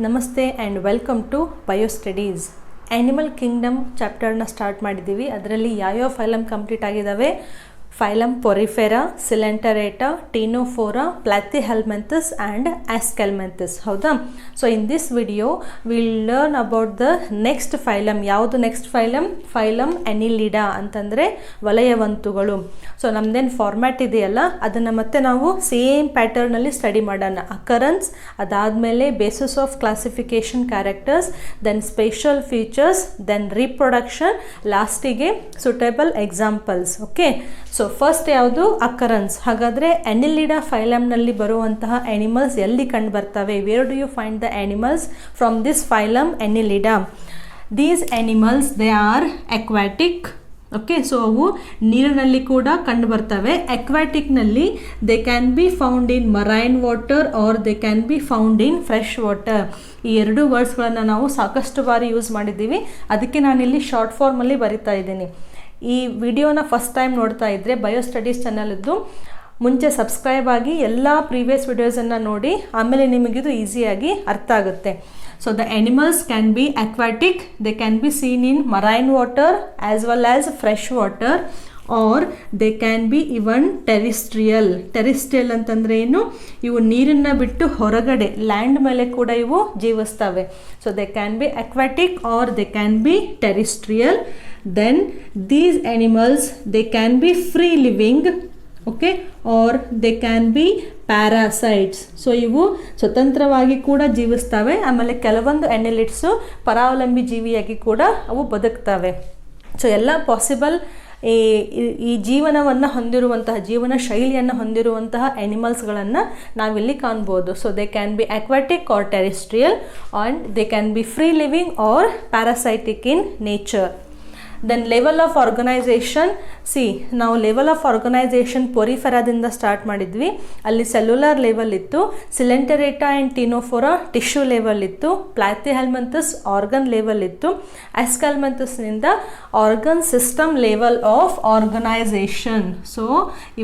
ನಮಸ್ತೆ and welcome to bio studies. Animal kingdom ಚಾಪ್ಟರ್ನ start ಮಾಡಿದ್ದೀವಿ. ಅದರಲ್ಲಿ ಯಾವ್ಯಾವ ಫೈಲಮ್ ಕಂಪ್ಲೀಟ್ ಆಗಿದ್ದಾವೆ? Phylum Porifera, Coelenterata, Ctenophora, Platyhelminthes and Aschelminthes. ಹೌದಾ? So in this video will learn about the next phylum. ಯಾವುದು next phylum? Phylum Annelida ಅಂತಂದರೆ ವಲಯವಂತುಗಳು. So ನಮ್ಮದೇನು ಫಾರ್ಮ್ಯಾಟ್ ಇದೆಯಲ್ಲ ಅದನ್ನು ಮತ್ತೆ ನಾವು ಸೇಮ್ ಪ್ಯಾಟರ್ನಲ್ಲಿ ಸ್ಟಡಿ ಮಾಡೋಣ. ಅಕರೆನ್ಸ್, ಅದಾದಮೇಲೆ basis of classification characters, then special features, then reproduction, ಲಾಸ್ಟಿಗೆ suitable examples. Okay, so first ಯಾವುದು? ಅಕರೆನ್ಸ್. ಹಾಗಾದರೆ ಅನಿಲಿಡಾ ಫೈಲಮ್ನಲ್ಲಿ ಬರುವಂತಹ ಆ್ಯನಿಮಲ್ಸ್ ಎಲ್ಲಿ ಕಂಡು ಬರ್ತವೆ? Where do you find the animals from this phylum Annelida? These animals they are aquatic. Okay, so ಅವು ನೀರಿನಲ್ಲಿ ಕೂಡ ಕಂಡು ಬರ್ತವೆ. ಅಕ್ವಾಟಿಕ್ನಲ್ಲಿ they can be found in marine water or they can be found in fresh water. ಈ ಎರಡು ವರ್ಡ್ಸ್ಗಳನ್ನು ನಾವು ಸಾಕಷ್ಟು ಬಾರಿ ಯೂಸ್ ಮಾಡಿದ್ದೀವಿ. ಅದಕ್ಕೆ ನಾನಿಲ್ಲಿ ಶಾರ್ಟ್ ಫಾರ್ಮಲ್ಲಿ ಬರಿತಾ ಇದ್ದೀನಿ. ಈ ವಿಡಿಯೋನ ಫಸ್ಟ್ ಟೈಮ್ ನೋಡ್ತಾ ಇದ್ದರೆ ಬಯೋ ಸ್ಟಡೀಸ್ ಚಾನಲ್ದು ಮುಂಚೆ ಸಬ್ಸ್ಕ್ರೈಬ್ ಆಗಿ ಎಲ್ಲ ಪ್ರೀವಿಯಸ್ ವಿಡಿಯೋಸನ್ನು ನೋಡಿ, ಆಮೇಲೆ ನಿಮಗಿದು ಈಸಿಯಾಗಿ ಅರ್ಥ ಆಗುತ್ತೆ. So the animals can be aquatic, they can be seen in marine water as well as fresh water, or they can be even terrestrial. Terrestrial ಅಂತಂದರೆ ಏನು? ಇವು ನೀರನ್ನು ಬಿಟ್ಟು ಹೊರಗಡೆ ಲ್ಯಾಂಡ್ ಮೇಲೆ ಕೂಡ ಇವು ಜೀವಿಸ್ತವೆ. So they can be aquatic or they can be terrestrial. Then these animals they can be free living, okay, or they can be parasites. So ಇವು ಸ್ವತಂತ್ರವಾಗಿ ಕೂಡ ಜೀವಿಸ್ತವೆ. ಆಮೇಲೆ ಕೆಲವೊಂದು ಆ್ಯನಿಲಿಡ್ಸು ಪರಾವಲಂಬಿ ಜೀವಿಯಾಗಿ ಕೂಡ ಅವು ಬದುಕ್ತವೆ. ಸೊ ಎಲ್ಲ ಪಾಸಿಬಲ್ ಈ ಜೀವನವನ್ನು ಹೊಂದಿರುವಂತಹ, ಜೀವನ ಶೈಲಿಯನ್ನು ಹೊಂದಿರುವಂತಹ ಆ್ಯನಿಮಲ್ಸ್ಗಳನ್ನು ನಾವಿಲ್ಲಿ ಕಾಣ್ಬೋದು. So they can be aquatic or terrestrial and they can be free living or parasitic in nature. Then level of organisation. ನಾವು ಲೆವೆಲ್ ಆಫ್ ಆರ್ಗನೈಸೇಷನ್ ಪೊರಿಫೆರಾದಿಂದ ಸ್ಟಾರ್ಟ್ ಮಾಡಿದ್ವಿ. ಅಲ್ಲಿ ಸೆಲ್ಯುಲರ್ ಲೆವೆಲ್ ಇತ್ತು, Coelenterata and Ctenophora tissue level ಇತ್ತು, Platyhelminthes organ level ಇತ್ತು, ಆಸ್ಕೆಲ್ಮಿಂಥಸ್ನಿಂದ organ system level of organisation. So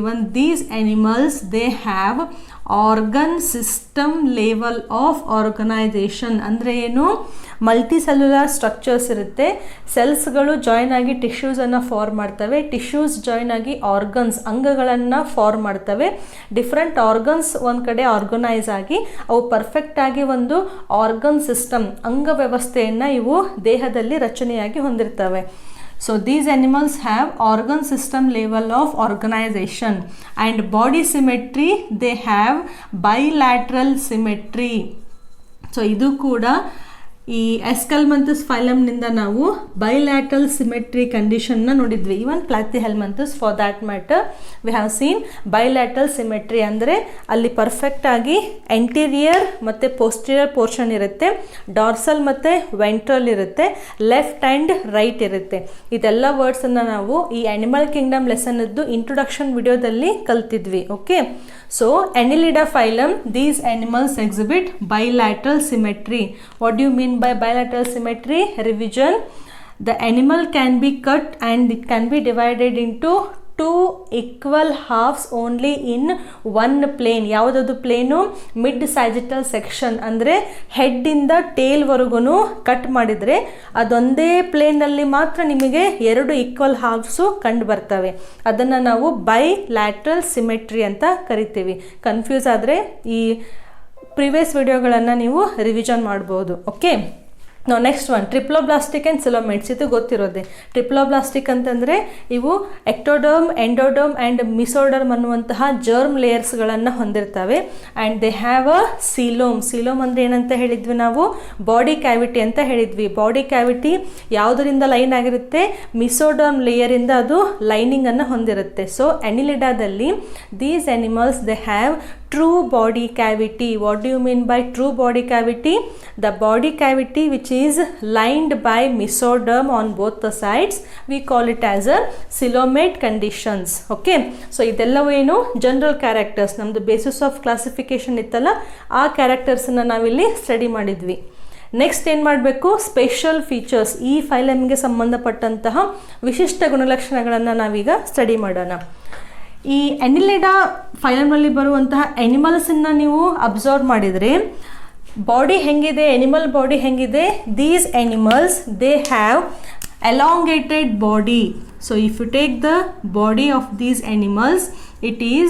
even these animals they have organ system level of organisation. ಅಂದರೆ ಏನು? ಮಲ್ಟಿ ಸೆಲ್ಯುಲರ್ ಸ್ಟ್ರಕ್ಚರ್ಸ್ ಇರುತ್ತೆ. ಸೆಲ್ಸ್ಗಳು ಜಾಯ್ನ್ ಆಗಿ ಟಿಶ್ಯೂಸನ್ನು ಫಾರ್ಮ್ ಮಾಡ್ತವೆ, tissues join ಆಗಿ organs, ಅಂಗಗಳನ್ನು ಫಾರ್ಮ್ ಮಾಡ್ತವೆ. ಡಿಫ್ರೆಂಟ್ ಆರ್ಗನ್ಸ್ ಒಂದು ಕಡೆ ಆರ್ಗನೈಸ್ ಆಗಿ ಅವು ಪರ್ಫೆಕ್ಟಾಗಿ ಒಂದು ಆರ್ಗನ್ ಸಿಸ್ಟಮ್, ಅಂಗ ವ್ಯವಸ್ಥೆಯನ್ನು ಇವು ದೇಹದಲ್ಲಿ ರಚನೆಯಾಗಿ ಹೊಂದಿರ್ತವೆ. So these animals have organ system level of organization and body symmetry. They have bilateral symmetry. So ಇದು ಕೂಡ ಈ ಆಸ್ಕೆಲ್ಮಿಂಥಸ್ ಫೈಲಮ್ನಿಂದ ನಾವು ಬೈಲ್ಯಾಟ್ರಲ್ ಸಿಮೆಟ್ರಿ ಕಂಡೀಷನ್ನ ನೋಡಿದ್ವಿ. Even Platyhelminthes for that matter we have seen bilateral symmetry. ಅಂದರೆ ಅಲ್ಲಿ ಪರ್ಫೆಕ್ಟಾಗಿ ಎಂಟೀರಿಯರ್ ಮತ್ತು ಪೋಸ್ಟೀರಿಯರ್ ಪೋರ್ಷನ್ ಇರುತ್ತೆ, ಡಾರ್ಸಲ್ ಮತ್ತು ವೆಂಟ್ರಲ್ ಇರುತ್ತೆ, ಲೆಫ್ಟ್ ಆ್ಯಂಡ್ ರೈಟ್ ಇರುತ್ತೆ. ಇದೆಲ್ಲ ವರ್ಡ್ಸನ್ನು ನಾವು ಈ ಆ್ಯನಿಮಲ್ ಕಿಂಗ್ಡಮ್ ಲೆಸನ್ನದ್ದು ಇಂಟ್ರೊಡಕ್ಷನ್ ವಿಡಿಯೋದಲ್ಲಿ ಕಲ್ತಿದ್ವಿ. Okay, so Annelida phylum, these animals exhibit bilateral symmetry. What do you mean by bilateral symmetry? Revision. The animal can be cut and it can be divided into two equal halves only in one plane. ಯಾವುದದು plane? Mid sagittal section. ಅಂದರೆ ಹೆಡ್ಡಿಂದ ಟೇಲ್ವರೆಗೂ cut ಮಾಡಿದರೆ ಅದೊಂದೇ ಪ್ಲೇನಲ್ಲಿ ಮಾತ್ರ ನಿಮಗೆ ಎರಡು equal ಹಾಫ್ಸು ಕಂಡು ಬರ್ತವೆ. ಅದನ್ನು ನಾವು ಬೈಲ್ಯಾಟ್ರಲ್ ಸಿಮೆಟ್ರಿ ಅಂತ ಕರಿತೀವಿ. ಕನ್ಫ್ಯೂಸ್ ಆದರೆ ಈ ಪ್ರಿವಿಯಸ್ ವಿಡಿಯೋಗಳನ್ನು ನೀವು ರಿವಿಷನ್ ಮಾಡ್ಬೋದು. ಓಕೆ, ನಾವು next one triploblastic and coelomates. ಇದು ಗೊತ್ತಿರೋದೆ. ಟ್ರಿಪ್ಲೋಬ್ಲಾಸ್ಟಿಕ್ ಅಂತಂದರೆ ಇವು ಎಕ್ಟೋಡರ್ಮ್, ಎಂಡೋಡರ್ಮ್ ಆ್ಯಂಡ್ ಮಿಸೋಡರ್ಮ್ ಅನ್ನುವಂತಹ ಜರ್ಮ್ ಲೇಯರ್ಸ್ಗಳನ್ನು ಹೊಂದಿರ್ತವೆ. And they have a coelom. Coelom ಅಂದರೆ ಏನಂತ ಹೇಳಿದ್ವಿ ನಾವು? ಬಾಡಿ ಕ್ಯಾವಿಟಿ ಅಂತ ಹೇಳಿದ್ವಿ. ಬಾಡಿ ಕ್ಯಾವಿಟಿ ಯಾವುದರಿಂದ ಲೈನ್ ಆಗಿರುತ್ತೆ? ಮಿಸೋಡರ್ಮ್ ಲೇಯರಿಂದ ಅದು ಲೈನಿಂಗನ್ನು ಹೊಂದಿರುತ್ತೆ. ಸೊ ಅನಿಲಿಡಾದಲ್ಲಿ these animals they have true body cavity. What do you mean by true body cavity? The body cavity which is lined by mesoderm on both the sides, we call it as a coelomate conditions. Okay, so ಇದೆಲ್ಲವೂ ಏನು? General characters. ನಮ್ಮದು basis of classification ಇತ್ತಲ್ಲ, ಆ ಕ್ಯಾರೆಕ್ಟರ್ಸನ್ನು ನಾವಿಲ್ಲಿ study ಮಾಡಿದ್ವಿ. Next ಏನು ಮಾಡಬೇಕು? Special features. ಈ ಫೈಲಮ್ಗೆ ಸಂಬಂಧಪಟ್ಟಂತಹ ವಿಶಿಷ್ಟ ಗುಣಲಕ್ಷಣಗಳನ್ನು ನಾವೀಗ ಸ್ಟಡಿ ಮಾಡೋಣ. ಈ ಅನಿಲಿಡಾ ಫೈಲಮ್ನಲ್ಲಿ ಬರುವಂತಹ ಆ್ಯನಿಮಲ್ಸನ್ನು ನೀವು ಅಬ್ಸರ್ವ್ ಮಾಡಿದರೆ ಬಾಡಿ ಹೆಂಗಿದೆ, ಎನಿಮಲ್ ಬಾಡಿ ಹೆಂಗಿದೆ, these animals they have elongated body. So if you take the body of these animals, it is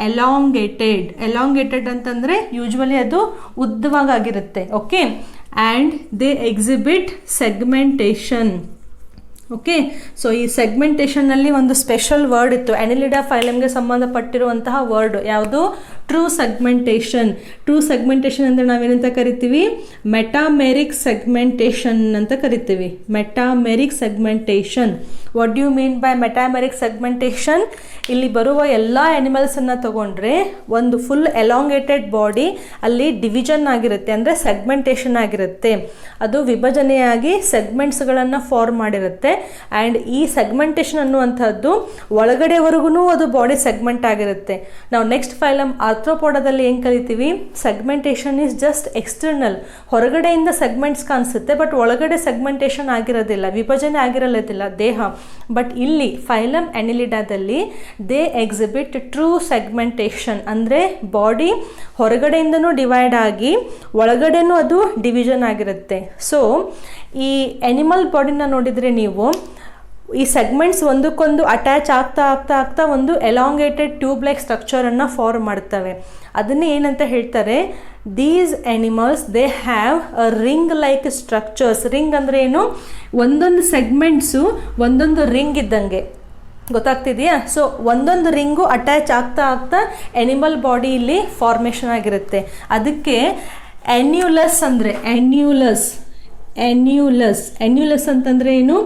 elongated ಅಂತಂದರೆ ಯೂಶ್ವಲಿ ಅದು ಉದ್ದವಾಗಿರುತ್ತೆ. Okay, and they exhibit segmentation. Okay, so ಈ ಸೆಗ್ಮೆಂಟೇಷನ್ನಲ್ಲಿ ಒಂದು ಸ್ಪೆಷಲ್ ವರ್ಡ್ ಇತ್ತು, Annelida ಫೈಲಮ್ಗೆ ಸಂಬಂಧಪಟ್ಟಿರುವಂತಹ ವರ್ಡ್ ಯಾವುದು, ಟ್ರೂ ಸೆಗ್ಮೆಂಟೇಷನ್. ಟ್ರೂ ಸೆಗ್ಮೆಂಟೇಷನ್ ಅಂದರೆ ನಾವೇನಂತ ಕರಿತೀವಿ, ಮೆಟಾಮೆರಿಕ್ ಸೆಗ್ಮೆಂಟೇಷನ್ ಅಂತ ಕರಿತೀವಿ. Metameric segmentation. What do you mean by metameric segmentation? ಇಲ್ಲಿ ಬರುವ ಎಲ್ಲ ಆ್ಯನಿಮಲ್ಸನ್ನು ತಗೊಂಡ್ರೆ ಒಂದು ಫುಲ್ ಎಲಾಂಗೇಟೆಡ್ ಬಾಡಿ, ಅಲ್ಲಿ ಡಿವಿಷನ್ ಆಗಿರುತ್ತೆ, ಅಂದರೆ ಸೆಗ್ಮೆಂಟೇಷನ್ ಆಗಿರುತ್ತೆ, ಅದು ವಿಭಜನೆಯಾಗಿ ಸೆಗ್ಮೆಂಟ್ಸ್ಗಳನ್ನು ಫಾರ್ಮ್ ಮಾಡಿರುತ್ತೆ. ಆ್ಯಂಡ್ ಈ ಸೆಗ್ಮೆಂಟೇಷನ್ ಅನ್ನುವಂಥದ್ದು ಒಳಗಡೆವರೆಗೂ ಅದು ಬಾಡಿ ಸೆಗ್ಮೆಂಟ್ ಆಗಿರುತ್ತೆ. ನಾವು ನೆಕ್ಸ್ಟ್ ಫೈಲಮ್ ಆರ್ಥ್ರೋಪೋಡದಲ್ಲಿ ಏನು ಕರಿತೀವಿ, ಸೆಗ್ಮೆಂಟೇಷನ್ ಈಸ್ ಜಸ್ಟ್ ಎಕ್ಸ್ಟರ್ನಲ್, ಹೊರಗಡೆಯಿಂದ ಸೆಗ್ಮೆಂಟ್ಸ್ ಕಾಣಿಸುತ್ತೆ, ಬಟ್ ಒಳಗಡೆ ಸೆಗ್ಮೆಂಟೇಷನ್ ಆಗಿರೋದಿಲ್ಲ, ವಿಭಜನೆ ಆಗಿರಲಿಲ್ಲ ದೇಹ. ಬಟ್ ಇಲ್ಲಿ ಫೈಲಮ್ ಆ್ಯನಿಲಿಡಾದಲ್ಲಿ ದೇ ಎಕ್ಸಿಬಿಟ್ ಟ್ರೂ ಸೆಗ್ಮೆಂಟೇಷನ್, ಅಂದರೆ ಬಾಡಿ ಹೊರಗಡೆಯಿಂದನೂ ಡಿವೈಡ್ ಆಗಿ ಒಳಗಡೆನೂ ಅದು ಡಿವಿಷನ್ ಆಗಿರುತ್ತೆ. ಸೊ ಈ ಎನಿಮಲ್ ಬಾಡಿನ ನೋಡಿದರೆ ನೀವು ಈ ಸೆಗ್ಮೆಂಟ್ಸ್ ಒಂದಕ್ಕೊಂದು ಅಟ್ಯಾಚ್ ಆಗ್ತಾ ಆಗ್ತಾ ಆಗ್ತಾ ಒಂದು ಎಲಾಂಗೇಟೆಡ್ ಟ್ಯೂಬ್ ಲೈಕ್ ಸ್ಟ್ರಕ್ಚರನ್ನು ಫಾರ್ಮ್ ಮಾಡ್ತವೆ. ಅದನ್ನೇ ಏನಂತ ಹೇಳ್ತಾರೆ, these animals they have a ring like structures. Ring ಅಂದರೆ ಏನು, ಒಂದೊಂದು ಸೆಗ್ಮೆಂಟ್ಸು ಒಂದೊಂದು ರಿಂಗ್ ಇದ್ದಂಗೆ, ಗೊತ್ತಾಗ್ತಿದೆಯಾ? ಸೊ ಒಂದೊಂದು ರಿಂಗು ಅಟ್ಯಾಚ್ ಆಗ್ತಾ ಆಗ್ತಾ ಎನಿಮಲ್ ಬಾಡಿ ಇಲ್ಲಿ ಫಾರ್ಮೇಷನ್ ಆಗಿರುತ್ತೆ. ಅದಕ್ಕೆ ಆ್ಯನ್ಯುಲಸ್ ಅಂದರೆ ಆ್ಯನ್ಯುಲಸ್ ಅಂತಂದರೆ ಏನು,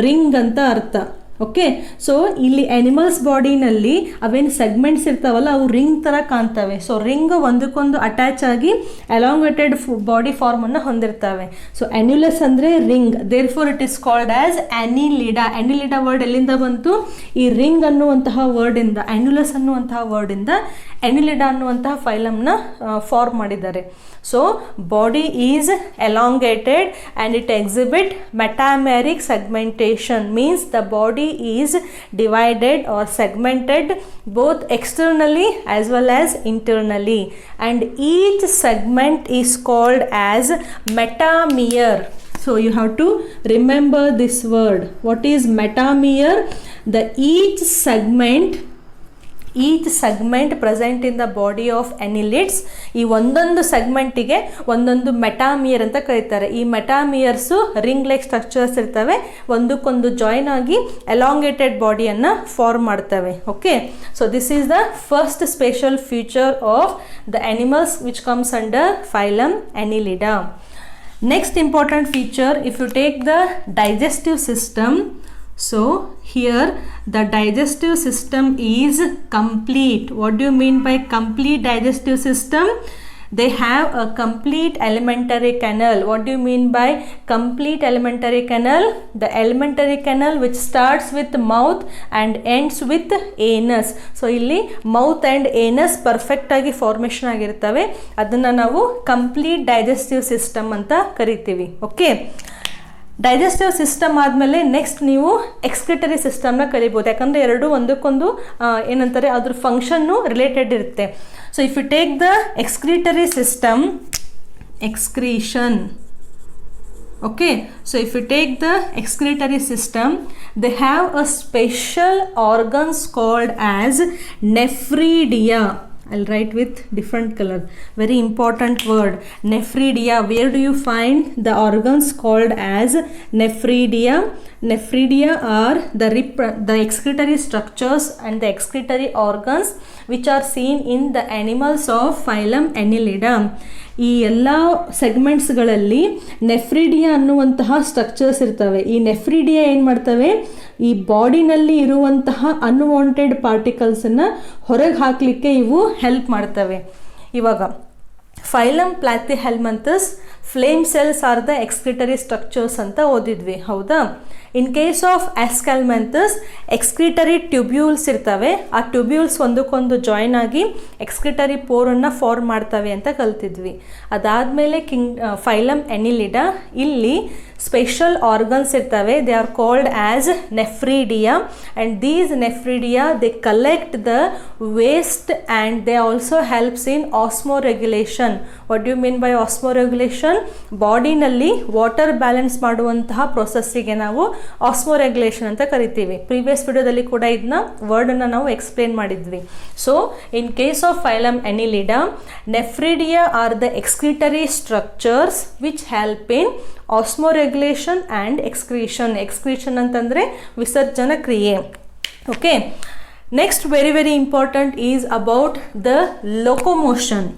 ರಿಂಗ್ ಅಂತ ಅರ್ಥ. ಓಕೆ, ಸೊ ಇಲ್ಲಿ ಆ್ಯನಿಮಲ್ಸ್ ಬಾಡಿನಲ್ಲಿ ಅವೇನು ಸೆಗ್ಮೆಂಟ್ಸ್ ಇರ್ತಾವಲ್ಲ ಅವು ರಿಂಗ್ ಥರ ಕಾಣ್ತವೆ. ಸೊ ರಿಂಗ್ ಒಂದಕ್ಕೊಂದು ಅಟ್ಯಾಚ್ ಆಗಿ ಎಲಾಂಗೇಟೆಡ್ ಬಾಡಿ ಫಾರ್ಮನ್ನು ಹೊಂದಿರ್ತವೆ. ಸೊ ಆ್ಯನ್ಯುಲಸ್ ಅಂದರೆ ring, therefore it is called as Annelida. Annelida word ಎಲ್ಲಿಂದ ಬಂತು, ಈ ರಿಂಗ್ ಅನ್ನುವಂತಹ ವರ್ಡಿಂದ, ಆ್ಯನ್ಯುಲಸ್ ಅನ್ನುವಂತಹ ವರ್ಡಿಂದ ಆ್ಯನಿಲಿಡಾ ಅನ್ನುವಂತಹ ಫೈಲಮ್ನ ಫಾರ್ಮ್ ಮಾಡಿದ್ದಾರೆ. So body is elongated and it exhibit ಮೆಟಾಮೆರಿಕ್ segmentation, means the body is divided or segmented both externally as well as internally, and each segment is called as metamer. So you have to remember this word. What is metamer? The each segment present in the body of annelids, ಈ ಒಂದೊಂದು ಸೆಗ್ಮೆಂಟಿಗೆ ಒಂದೊಂದು ಮೆಟಾಮಿಯರ್ ಅಂತ ಕರೀತಾರೆ. ಈ ಮೆಟಾಮಿಯರ್ಸು ring like structures ಇರ್ತವೆ, ಒಂದಕ್ಕೊಂದು join ಆಗಿ elongated ಬಾಡಿಯನ್ನು form ಮಾಡ್ತವೆ. Okay, so this is the first special feature of the animals which comes under phylum annelida. Next important feature, if you take the digestive system, so here the digestive system is complete. What do you mean by complete digestive system? They have a complete alimentary canal. What do you mean by complete alimentary canal? The alimentary canal which starts with mouth and ends with anus. So ಇಲ್ಲಿ mouth and anus perfect ಆಗಿ formation ಆಗಿರ್ತವೆ, ಅದನ್ನು ನಾವು complete digestive system ಅಂತ ಕರಿತೀವಿ. Okay, digestive system ಆದಮೇಲೆ next ನೀವು excretory ಸಿಸ್ಟಮ್ನ ಕರಿಬೋದು, ಯಾಕಂದರೆ ಎರಡು ಒಂದಕ್ಕೊಂದು ಏನಂತಾರೆ ಅದ್ರ ಫಂಕ್ಷನ್ನು ರಿಲೇಟೆಡ್ ಇರುತ್ತೆ. So if you take the excretory system, excretion. Okay, so if you take the excretory system, they have a special organs called as nephridia. I'll write with different color, very important word, nephridia. Where do you find the organs called as nephridia? Nephridia are the excretory structures and the excretory organs which are seen in the animals of phylum Annelida. ಈ ಎಲ್ಲ ಸೆಗ್ಮೆಂಟ್ಸ್ಗಳಲ್ಲಿ ನೆಫ್ರಿಡಿಯಾ ಅನ್ನುವಂತಹ structures ಇರ್ತವೆ. ಈ ನೆಫ್ರಿಡಿಯಾ ಏನು ಮಾಡ್ತವೆ, ಈ ಬಾಡಿನಲ್ಲಿ ಇರುವಂತಹ unwanted ಪಾರ್ಟಿಕಲ್ಸನ್ನು ಹೊರಗೆ ಹಾಕಲಿಕ್ಕೆ ಇವು ಹೆಲ್ಪ್ ಮಾಡ್ತವೆ. ಇವಾಗ phylum Platyhelminthes flame cells are the excretory structures ಅಂತ ಓದಿದ್ವಿ, ಹೌದಾ? In case of Aschelminthes excretory tubules ಇರ್ತವೆ, ಆ ಟ್ಯೂಬ್ಯೂಲ್ಸ್ ಒಂದಕ್ಕೊಂದು ಜಾಯಿನ್ ಆಗಿ ಎಕ್ಸ್ಕ್ರಿಟರಿ ಪೋರನ್ನು ಫಾರ್ಮ್ ಮಾಡ್ತವೆ ಅಂತ ಕಲ್ತಿದ್ವಿ. ಅದಾದಮೇಲೆ ಫೈಲಮ್ ಎನಿಲಿಡಾ, ಇಲ್ಲಿ ಸ್ಪೆಷಲ್ ಆರ್ಗನ್ಸ್ ಇರ್ತವೆ. They are called as nephridia, and these nephridia they collect the waste and they also helps in osmoregulation. What you mean by osmoregulation? ಬಾಡಿನಲ್ಲಿ water balance ಮಾಡುವಂತಹ ಪ್ರೊಸೆಸ್ಸಿಗೆ ನಾವು ಆಸ್ಮೋರೆಗ್ಯುಲೇಷನ್ ಅಂತ ಕರಿತೀವಿ. ಪ್ರೀವಿಯಸ್ ವಿಡಿಯೋದಲ್ಲಿ ಕೂಡ ಇದನ್ನ ವರ್ಡನ್ನು ನಾವು ಎಕ್ಸ್ಪ್ಲೇನ್ ಮಾಡಿದ್ವಿ. So in case of phylum Annelida, nephridia are the excretory structures which help in osmoregulation and excretion. Excretion ಅಂತಂದರೆ ವಿಸರ್ಜನ ಕ್ರಿಯೆ. Okay, next very very important is about the locomotion.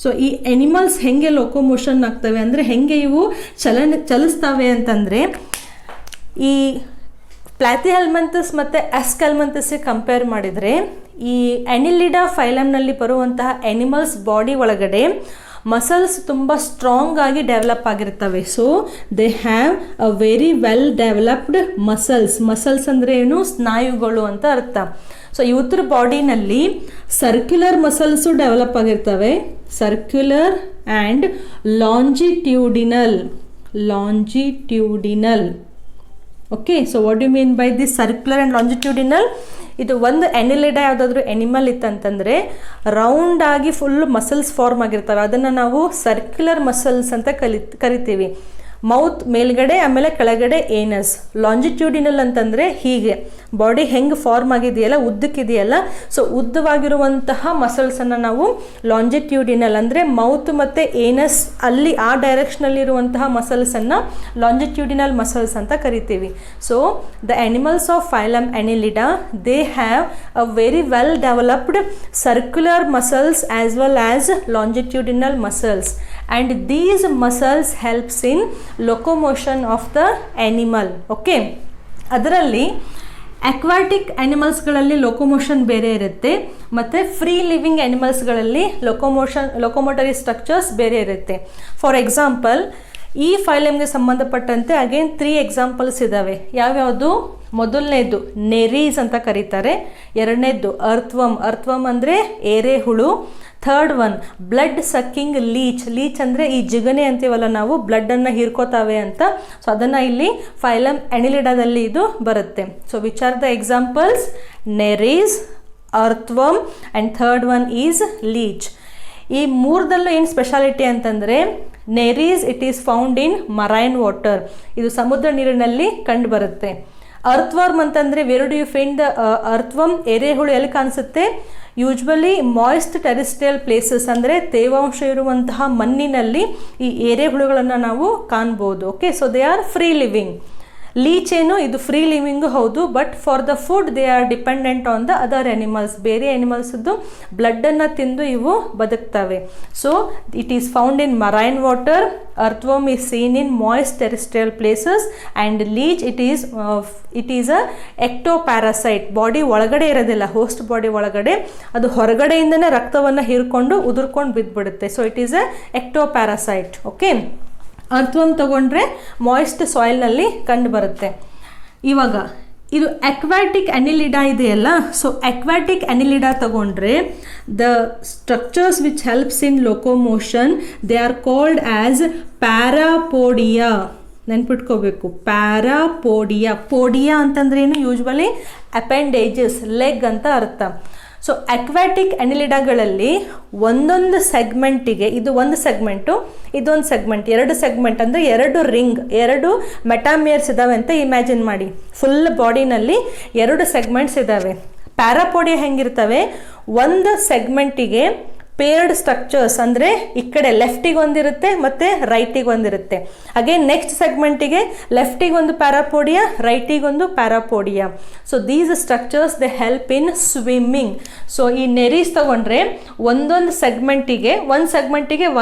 So ಈ ಎನಿಮಲ್ಸ್ ಹೆಂಗೆ ಲೊಕೊಮೋಷನ್ ಆಗ್ತವೆ ಅಂದರೆ ಹೆಂಗೆ ಇವು ಚಲಿಸ್ತವೆ ಅಂತಂದರೆ, ಈ ಪ್ಲಾಟಿಹೆಲ್ಮಿಂಥಸ್ ಮತ್ತು ಆಸ್ಕಲ್ಮೆಂಥಸ್ಗೆ ಕಂಪೇರ್ ಮಾಡಿದರೆ ಈ ಎನಿಲಿಡಾ ಫೈಲಮ್ನಲ್ಲಿ ಬರುವಂತಹ ಎನಿಮಲ್ಸ್ ಬಾಡಿ ಒಳಗಡೆ ಮಸಲ್ಸ್ ತುಂಬ ಸ್ಟ್ರಾಂಗ್ ಆಗಿ ಡೆವಲಪ್ ಆಗಿರ್ತವೆ. So they have a very well developed muscles. Muscles ಅಂದರೆ ಏನು? ಸ್ನಾಯುಗಳು ಅಂತ ಅರ್ಥ. ಸೊ ಇವ್ರ ಬಾಡಿನಲ್ಲಿ ಸರ್ಕ್ಯುಲರ್ ಮಸಲ್ಸು ಡೆವಲಪ್ ಆಗಿರ್ತವೆ, circular and longitudinal. Okay, so what you mean by this circular and longitudinal? ಇದು ಒಂದು ಎನಿಲಿಡಾ ಯಾವುದಾದ್ರೂ ಎನಿಮಲ್ ಇತ್ತಂತಂದರೆ ರೌಂಡ್ ಆಗಿ ಫುಲ್ ಮಸಲ್ಸ್ ಫಾರ್ಮ್ ಆಗಿರ್ತವೆ, ಅದನ್ನು ನಾವು ಸರ್ಕ್ಯುಲರ್ ಮಸಲ್ಸ್ ಅಂತ ಕರಿತೀವಿ. ಮೌತ್ ಮೇಲ್ಗಡೆ, ಆಮೇಲೆ ಕೆಳಗಡೆ ಏನಸ್. ಲಾಂಜಿಟ್ಯೂಡಿನಲ್ ಅಂತಂದರೆ ಹೀಗೆ ಬಾಡಿ ಹೆಂಗೆ ಫಾರ್ಮ್ ಆಗಿದೆಯಲ್ಲ, ಉದ್ದಕ್ಕಿದೆಯಲ್ಲ, ಸೊ ಉದ್ದವಾಗಿರುವಂತಹ ಮಸಲ್ಸನ್ನು ನಾವು ಲಾಂಜಿಟ್ಯೂಡಿನಲ್ ಅಂದರೆ ಮೌತ್ ಮತ್ತು ಏನಸ್ ಅಲ್ಲಿ ಆ ಡೈರೆಕ್ಷನಲ್ಲಿರುವಂತಹ ಮಸಲ್ಸನ್ನು ಲಾಂಜಿಟ್ಯೂಡಿನಲ್ ಮಸಲ್ಸ್ ಅಂತ ಕರಿತೀವಿ. So the animals of phylum Annelida they have a very well developed circular muscles as well as longitudinal muscles, and these muscles helps in locomotion of the animal. Okay, ಅದರಲ್ಲಿ aquatic ಆ್ಯನಿಮಲ್ಸ್ಗಳಲ್ಲಿ locomotion ಬೇರೆ ಇರುತ್ತೆ, ಮತ್ತು free living ಆ್ಯನಿಮಲ್ಸ್ಗಳಲ್ಲಿ locomotory structures ಬೇರೆ ಇರುತ್ತೆ. For example, ಈ ಫೈಲಮ್ಗೆ ಸಂಬಂಧಪಟ್ಟಂತೆ ಅಗೇನ್ 3 ಎಕ್ಸಾಂಪಲ್ಸ್ ಇದ್ದಾವೆ. ಯಾವ್ಯಾವುದು? ಮೊದಲನೇದು ನೆರೀಸ್ ಅಂತ ಕರೀತಾರೆ, ಎರಡನೇದು ಅರ್ಥವಮ್ ಅಂದರೆ ಎರೆಹುಳು, third one blood sucking leach ಅಂದರೆ ಈ ಜಿಗಣೆ ಅಂತೀವಲ್ಲ ನಾವು, ಬ್ಲಡ್ಡನ್ನು ಹೀರ್ಕೋತಾವೆ ಅಂತ. ಸೊ ಅದನ್ನು ಇಲ್ಲಿ ಫೈಲಮ್ ಎನಿಲಿಡಾದಲ್ಲಿ ಇದು ಬರುತ್ತೆ. So which are the examples? Nereis, earthworm and third one is leech. ಈ ಮೂರದಲ್ಲೂ ಏನು ಸ್ಪೆಷಾಲಿಟಿ ಅಂತಂದರೆ, Nereis it is found in marine water, ಇದು ಸಮುದ್ರ ನೀರಿನಲ್ಲಿ ಕಂಡು ಬರುತ್ತೆ. ಅರ್ಥವರ್ಮ್ ಅಂತಂದರೆ where do you find the earthworm? ಎರೆಹುಳು ಎಲ್ಲಿ ಕಾಣಿಸುತ್ತೆ? ಯೂಶ್ವಲಿ ಮಾಯ್ಸ್ಟ್ ಟೆರಿಸ್ಟ್ರಿಯಲ್ ಪ್ಲೇಸಸ್ ಅಂದರೆ ತೇವಾಂಶ ಇರುವಂತಹ ಮಣ್ಣಿನಲ್ಲಿ ಈ ಎರೆಹುಳುಗಳನ್ನು ನಾವು ಕಾಣ್ಬೋದು. Okay, so they are free living. Leech ಏನು? ಇದು ಫ್ರೀ ಲಿವಿಂಗು ಹೌದು, but for the food they are dependent on the other animals. ಬೇರೆ ಎನಿಮಲ್ಸದ್ದು ಬ್ಲಡ್ಡನ್ನು ತಿಂದು ಇವು ಬದುಕ್ತವೆ. So it is found in marine water, earthworm is seen in moist terrestrial places, and leech it is a ectoparasite. Body ಒಳಗಡೆ ಇರೋದಿಲ್ಲ, host body ಒಳಗಡೆ, ಅದು ಹೊರಗಡೆಯಿಂದನೇ ರಕ್ತವನ್ನು ಹೀರ್ಕೊಂಡು ಉದುರ್ಕೊಂಡು ಬಿದ್ದುಬಿಡುತ್ತೆ. So it is a ಎಕ್ಟೋಪ್ಯಾರಾಸೈಟ್. Okay, ಅರ್ಥವರ್ಮ್ ತಗೊಂಡ್ರೆ ಮಾಯ್ಸ್ಟ್ ಸಾಯಿಲ್ನಲ್ಲಿ ಕಂಡು ಬರುತ್ತೆ. ಇವಾಗ ಇದು ಅಕ್ವಾಟಿಕ್ ಅನಿಲಿಡಾ ಇದೆಯಲ್ಲ, ಸೊ ಅಕ್ವಾಟಿಕ್ ಅನಿಲಿಡಾ ತಗೊಂಡ್ರೆ the structures which helps in locomotion they are called as parapodia. ನೆನ್ಪಿಟ್ಕೋಬೇಕು, ಪ್ಯಾರಾಪೋಡಿಯಾ. ಪೋಡಿಯಾ ಅಂತಂದ್ರೆ ಏನು? ಯೂಶ್ವಲಿ ಅಪೆಂಡೇಜಸ್, ಲೆಗ್ ಅಂತ ಅರ್ಥ. ಸೊ ಅಕ್ವಾಟಿಕ್ ಅನಿಲಿಡಾಗಳಲ್ಲಿ ಒಂದೊಂದು ಸೆಗ್ಮೆಂಟಿಗೆ, ಇದು ಒಂದು ಸೆಗ್ಮೆಂಟು, ಇದೊಂದು ಸೆಗ್ಮೆಂಟ್, 2 ಸೆಗ್ಮೆಂಟ್ ಅಂದರೆ 2 ರಿಂಗ್, 2 ಮೆಟಾಮಿಯರ್ಸ್ ಇದ್ದಾವೆ ಅಂತ ಇಮ್ಯಾಜಿನ್ ಮಾಡಿ. ಫುಲ್ ಬಾಡಿನಲ್ಲಿ 2 ಸೆಗ್ಮೆಂಟ್ಸ್ ಇದ್ದಾವೆ. ಪ್ಯಾರಾಪೋಡಿಯಾ ಹೆಂಗಿರ್ತವೆ? ಒಂದು ಸೆಗ್ಮೆಂಟಿಗೆ ಪೇರ್ಡ್ ಸ್ಟ್ರಕ್ಚರ್ಸ್ ಅಂದರೆ ಈ ಕಡೆ ಲೆಫ್ಟಿಗೆ ಒಂದಿರುತ್ತೆ ಮತ್ತು ರೈಟಿಗೆ ಒಂದಿರುತ್ತೆ. ಅಗೇನ್ ನೆಕ್ಸ್ಟ್ ಸೆಗ್ಮೆಂಟಿಗೆ ಲೆಫ್ಟಿಗೆ ಒಂದು ಪ್ಯಾರಾಪೋಡಿಯಾ, ರೈಟಿಗೆ ಒಂದು ಪ್ಯಾರಾಪೋಡಿಯಾ. So these structures they help in swimming. So ಈ ನೆರೀಸ್ ತಗೊಂಡ್ರೆ ಒಂದೊಂದು ಸೆಗ್ಮೆಂಟಿಗೆ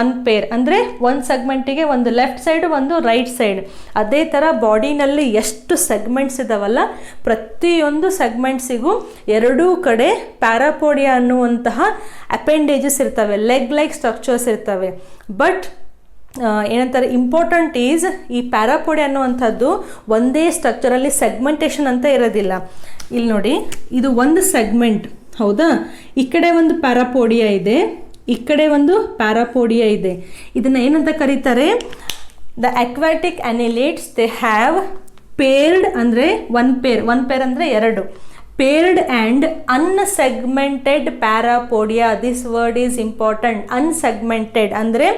ಒಂದು ಪೇರ್, ಅಂದರೆ ಒಂದು ಸೆಗ್ಮೆಂಟಿಗೆ ಒಂದು ಲೆಫ್ಟ್ ಸೈಡ್ ಒಂದು ರೈಟ್ ಸೈಡ್. ಅದೇ ಥರ ಬಾಡಿನಲ್ಲಿ ಎಷ್ಟು ಸೆಗ್ಮೆಂಟ್ಸ್ ಇದಾವಲ್ಲ, ಪ್ರತಿಯೊಂದು ಸೆಗ್ಮೆಂಟ್ಸಿಗೂ 2 ಕಡೆ ಪ್ಯಾರಾಪೋಡಿಯಾ ಅನ್ನುವಂತಹ ಅಪೆಂಡೇಜಸ್ ಇರ್ತವೆ, ಲೆಗ್ ಲೈಕ್ ಸ್ಟ್ರಕ್ಚರ್ಸ್ ಇರ್ತವೆ. ಬಟ್ ಏನಂತಾರೆ ಇಂಪಾರ್ಟೆಂಟ್ ಈಸ್ ಈ ಪ್ಯಾರಾಪೋಡಿಯಾ ಅನ್ನುವಂಥದ್ದು ಒಂದೇ ಸ್ಟ್ರಕ್ಚರಲ್ಲಿ ಸೆಗ್ಮೆಂಟೇಷನ್ ಅಂತ ಇರೋದಿಲ್ಲ. ಇಲ್ಲಿ ನೋಡಿ, ಇದು ಒಂದು ಸೆಗ್ಮೆಂಟ್, ಹೌದಾ? ಈ ಕಡೆ ಒಂದು ಪ್ಯಾರಾಪೋಡಿಯಾ ಇದೆ, ಈ ಕಡೆ ಒಂದು ಪ್ಯಾರಾಪೋಡಿಯಾ ಇದೆ. ಇದನ್ನು ಏನಂತ ಕರೀತಾರೆ? The aquatic annelids they have ಪೇರ್ಡ್ ಅಂದರೆ ಒನ್ ಪೇರ್ ಅಂದರೆ ಎರಡು, paired and unsegmented parapodia. This word is important. unsegmented ಅಂದರೆ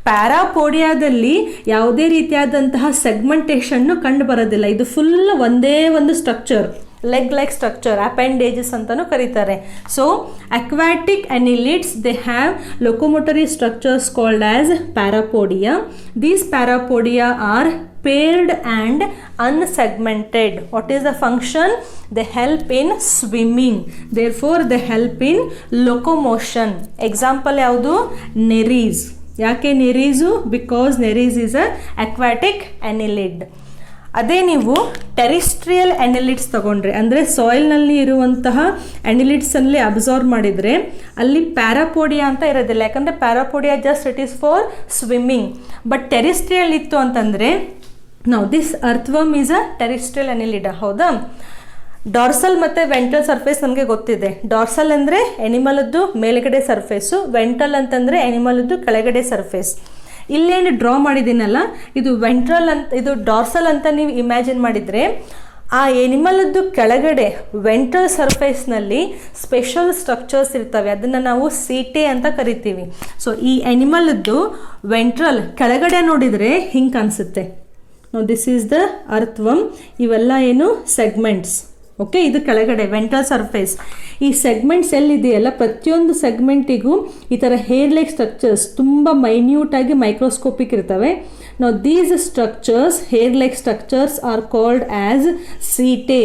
ಪ್ಯಾರಾಪೋಡಿಯಾದಲ್ಲಿ ಯಾವುದೇ ರೀತಿಯಾದಂತಹ ಸೆಗ್ಮೆಂಟೇಷನ್ನು ಕಂಡು ಬರೋದಿಲ್ಲ. ಇದು ಫುಲ್ ಒಂದೇ ಒಂದು structure, leg like structure, appendages ಅಂತಲೂ ಕರೀತಾರೆ. So aquatic annelids they have locomotory structures called as parapodia. These parapodia are paired and unsegmented. What is the function? They help in swimming, therefore they help in locomotion. Example ಯಾವುದು? Nereis. ಯಾಕೆ Nereis? Because Nereis is a aquatic annelid. ಅದೇ ನೀವು terrestrial ಅನಿಲಿಡ್ಸ್ ತಗೊಂಡ್ರೆ, ಅಂದರೆ ಸಾಯಿಲ್ನಲ್ಲಿ ಇರುವಂತಹ ಅನಿಲಿಡ್ಸಲ್ಲಿ absorb ಮಾಡಿದರೆ ಅಲ್ಲಿ ಪ್ಯಾರಾಪೋಡಿಯಾ ಅಂತ ಇರೋದಿಲ್ಲ. ಯಾಕಂದರೆ ಪ್ಯಾರಾಪೋಡಿಯಾ just it is for swimming. But terrestrial ಇತ್ತು ಅಂತಂದರೆ, ನಾವು ದಿಸ್ ಅರ್ಥವರ್ಮ್ ಈಸ್ ಅ ಟೆರಿಸ್ಟ್ರಿಯಲ್ ಅನಿಲಿಡ, ಹೌದಾ? ಡಾರ್ಸಲ್ ಮತ್ತು ವೆಂಟ್ರಲ್ ಸರ್ಫೇಸ್ ನಮಗೆ ಗೊತ್ತಿದೆ. ಡಾರ್ಸಲ್ ಅಂದರೆ ಎನಿಮಲದ್ದು ಮೇಲ್ಗಡೆ ಸರ್ಫೇಸು, ವೆಂಟ್ರಲ್ ಅಂತಂದರೆ ಎನಿಮಲದ್ದು ಕೆಳಗಡೆ ಸರ್ಫೇಸ್. ಇಲ್ಲೇನು ಡ್ರಾ ಮಾಡಿದ್ದೀನಲ್ಲ, ಇದು ವೆಂಟ್ರಲ್ ಅಂತ, ಇದು ಡಾರ್ಸಲ್ ಅಂತ ನೀವು ಇಮ್ಯಾಜಿನ್ ಮಾಡಿದರೆ, ಆ ಎನಿಮಲದ್ದು ಕೆಳಗಡೆ ವೆಂಟ್ರಲ್ ಸರ್ಫೇಸ್ನಲ್ಲಿ ಸ್ಪೆಷಲ್ ಸ್ಟ್ರಕ್ಚರ್ಸ್ ಇರ್ತವೆ, ಅದನ್ನು ನಾವು ಸೀಟೆ ಅಂತ ಕರಿತೀವಿ. ಸೊ ಈ ಎನಿಮಲದ್ದು ವೆಂಟ್ರಲ್ ಕೆಳಗಡೆ ನೋಡಿದರೆ ಹಿಂಗೆ ಕಾಣಿಸುತ್ತೆ. This is the earthworm. ಇವೆಲ್ಲ ಏನು? ಸೆಗ್ಮೆಂಟ್ಸ್. ಓಕೆ, ಇದು ಕೆಳಗಡೆ ವೆಂಟ್ರಲ್ ಸರ್ಫೇಸ್. ಈ ಸೆಗ್ಮೆಂಟ್ಸ್ ಎಲ್ಲಿದೆಯಲ್ಲ, ಪ್ರತಿಯೊಂದು ಸೆಗ್ಮೆಂಟಿಗೂ ಈ ಥರ ಹೇರ್ ಲೈಕ್ ಸ್ಟ್ರಕ್ಚರ್ಸ್ ತುಂಬ ಮೈನ್ಯೂಟಾಗಿ ಮೈಕ್ರೋಸ್ಕೋಪಿಕ್ ಇರ್ತವೆ. ನಾವು these structures, hair like structures are called as setae.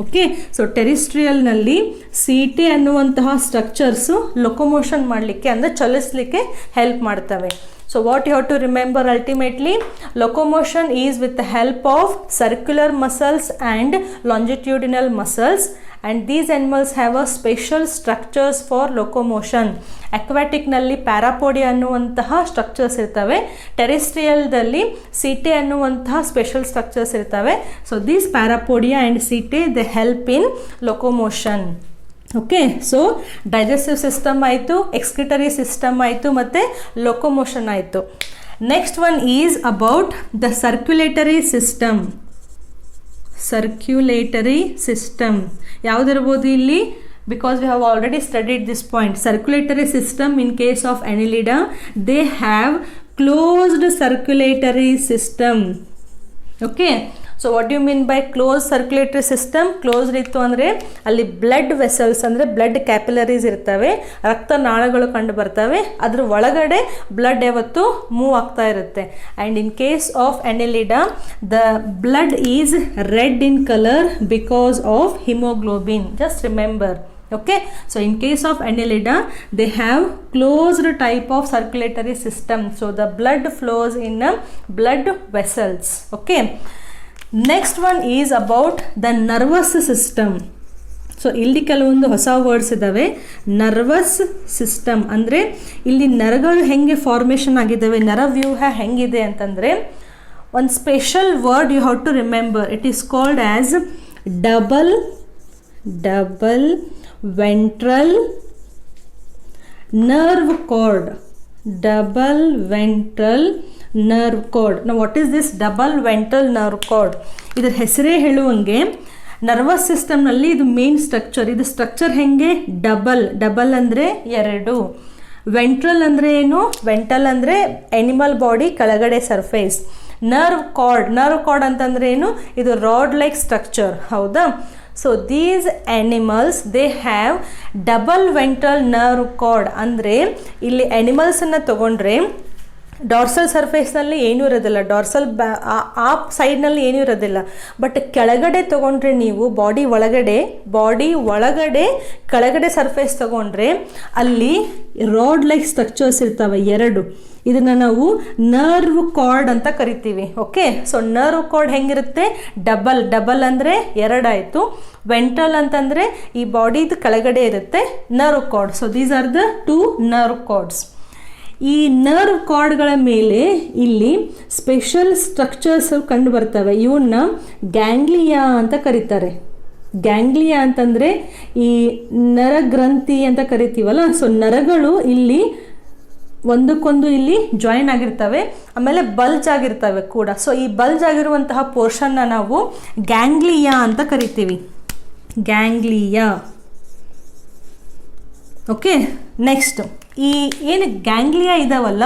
Okay, so ಟೆರಿಸ್ಟ್ರಿಯಲ್ನಲ್ಲಿ ಸೀಟೆ ಅನ್ನುವಂತಹ ಸ್ಟ್ರಕ್ಚರ್ಸು ಲೊಕೊಮೋಷನ್ ಮಾಡಲಿಕ್ಕೆ, ಅಂದರೆ ಚಲಿಸಲಿಕ್ಕೆ ಹೆಲ್ಪ್ ಮಾಡ್ತವೆ. So what you have to remember ultimately, locomotion is with the help of circular muscles and longitudinal muscles, and these animals have a special structures for locomotion. aquatic ನಲ್ಲಿ ಪ್ಯಾರಾಪೋಡಿಯಾ ಅನ್ನುವಂತಹ structures ಇರ್ತವೆ, ಟೆರಿಸ್ಟ್ರಿಯಲ್ದಲ್ಲಿ setae ಅನ್ನುವಂತಹ special structures ಇರ್ತವೆ. So these parapodia and setae they help in locomotion. Okay, so digestive system ಆಯಿತು, excretory system ಆಯಿತು, ಮತ್ತು locomotion ಆಯಿತು. Next one is about the circulatory system. Circulatory system ಯಾವುದಿರ್ಬೋದು ಇಲ್ಲಿ? because we have already studied this point. Circulatory system in case of Annelida, they have closed circulatory system. Okay, so what do you mean by closed circulatory system? Closed ಇತ್ತು ಅಂದರೆ ಅಲ್ಲಿ blood vessels ಅಂದರೆ blood capillaries ಇರ್ತವೆ, ರಕ್ತನಾಳಗಳು ಕಂಡು ಬರ್ತವೆ, ಅದ್ರ ಒಳಗಡೆ ಬ್ಲಡ್ ಯಾವತ್ತು ಮೂವ್ ಆಗ್ತಾ ಇರುತ್ತೆ. And in case of Annelida, the blood is red in colour because of haemoglobin. Just remember. Okay, so in case of Annelida, they have closed type of circulatory system, so the blood flows in blood vessels. Okay, next one is about the nervous system. So ಇಲ್ಲಿ ಕೆಲವೊಂದು ಹೊಸ words ಇದ್ದಾವೆ. Nervous system ಅಂದರೆ ಇಲ್ಲಿ ನರಗಳು ಹೆಂಗೆ formation ಆಗಿದ್ದಾವೆ, ನರವ್ಯೂಹ ಹೆಂಗಿದೆ ಅಂತಂದರೆ, ಒಂದು special word you have to remember. It is called as double ventral nerve cord. Double ventral nerve cord. Now what is this double ventral nerve cord? ಇದರ ಹೆಸರೇ ಹೇಳುವಂಗೆ ನರ್ವಸ್ ಸಿಸ್ಟಮ್ನಲ್ಲಿ ಇದು ಮೇನ್ ಸ್ಟ್ರಕ್ಚರ್. ಇದು ಸ್ಟ್ರಕ್ಚರ್ ಹೆಂಗೆ? ಡಬಲ್ ಅಂದರೆ ಎರಡು. Ventral ಅಂದರೆ ಏನು? ವೆಂಟ್ರಲ್ ಅಂದರೆ ಎನಿಮಲ್ ಬಾಡಿ ಕೆಳಗಡೆ ಸರ್ಫೇಸ್. ನರ್ವ್ ಕಾರ್ಡ್ ಅಂತಂದರೆ ಏನು? ಇದು ರಾಡ್ ಲೈಕ್ ಸ್ಟ್ರಕ್ಚರ್, ಹೌದಾ? So these animals they have double ventral nerve card. ಅಂದರೆ ಇಲ್ಲಿ ಆ್ಯನಿಮಲ್ಸನ್ನು ತೊಗೊಂಡ್ರೆ ಡಾರ್ಸಲ್ ಸರ್ಫೇಸ್ನಲ್ಲಿ ಏನೂ ಇರೋದಿಲ್ಲ, ಡಾರ್ಸಲ್ ಆ ಸೈಡ್ನಲ್ಲಿ ಏನೂ ಇರೋದಿಲ್ಲ. ಬಟ್ ಕೆಳಗಡೆ ತೊಗೊಂಡ್ರೆ ನೀವು ಬಾಡಿ ಒಳಗಡೆ ಕೆಳಗಡೆ ಸರ್ಫೇಸ್ ತೊಗೊಂಡ್ರೆ ಅಲ್ಲಿ ರಾಡ್ ಲೈಕ್ ಸ್ಟ್ರಕ್ಚರ್ಸ್ ಇರ್ತವೆ ಎರಡು. ಇದನ್ನು ನಾವು ನರ್ವ್ ಕಾರ್ಡ್ ಅಂತ ಕರಿತೀವಿ. ಓಕೆ, ಸೊ ನರ್ವ್ ಕಾರ್ಡ್ ಹೆಂಗಿರುತ್ತೆ? ಡಬಲ್ ಅಂದರೆ ಎರಡಾಯಿತು. ವೆಂಟ್ರಲ್ ಅಂತಂದರೆ ಈ ಬಾಡಿದು ಕೆಳಗಡೆ ಇರುತ್ತೆ nerve card. So these are the two nerve cards. ಈ ನರ್ವ್ ಕಾರ್ಡ್ಗಳ ಮೇಲೆ ಇಲ್ಲಿ ಸ್ಪೆಷಲ್ ಸ್ಟ್ರಕ್ಚರ್ಸ್ ಕಂಡು ಬರ್ತವೆ. ಇವನ್ನ ಗ್ಯಾಂಗ್ಲಿಯಾ ಅಂತ ಕರೀತಾರೆ. ಗ್ಯಾಂಗ್ಲಿಯಾ ಅಂತಂದರೆ ಈ ನರಗ್ರಂಥಿ ಅಂತ ಕರಿತೀವಲ್ಲ, ಸೊ ನರಗಳು ಇಲ್ಲಿ ಒಂದಕ್ಕೊಂದು ಇಲ್ಲಿ ಜಾಯಿನ್ ಆಗಿರ್ತವೆ, ಆಮೇಲೆ ಬಲ್ಜ್ ಆಗಿರ್ತವೆ ಕೂಡ. ಸೊ ಈ ಬಲ್ಜ್ ಆಗಿರುವಂತಹ ಪೋರ್ಷನ್ನ ನಾವು ಗ್ಯಾಂಗ್ಲಿಯಾ ಅಂತ ಕರಿತೀವಿ. ಗ್ಯಾಂಗ್ಲಿಯಾ. ಓಕೆ, ನೆಕ್ಸ್ಟ್ ಈ ಏನು ಗ್ಯಾಂಗ್ಲಿಯಾ ಇದಾವಲ್ಲ,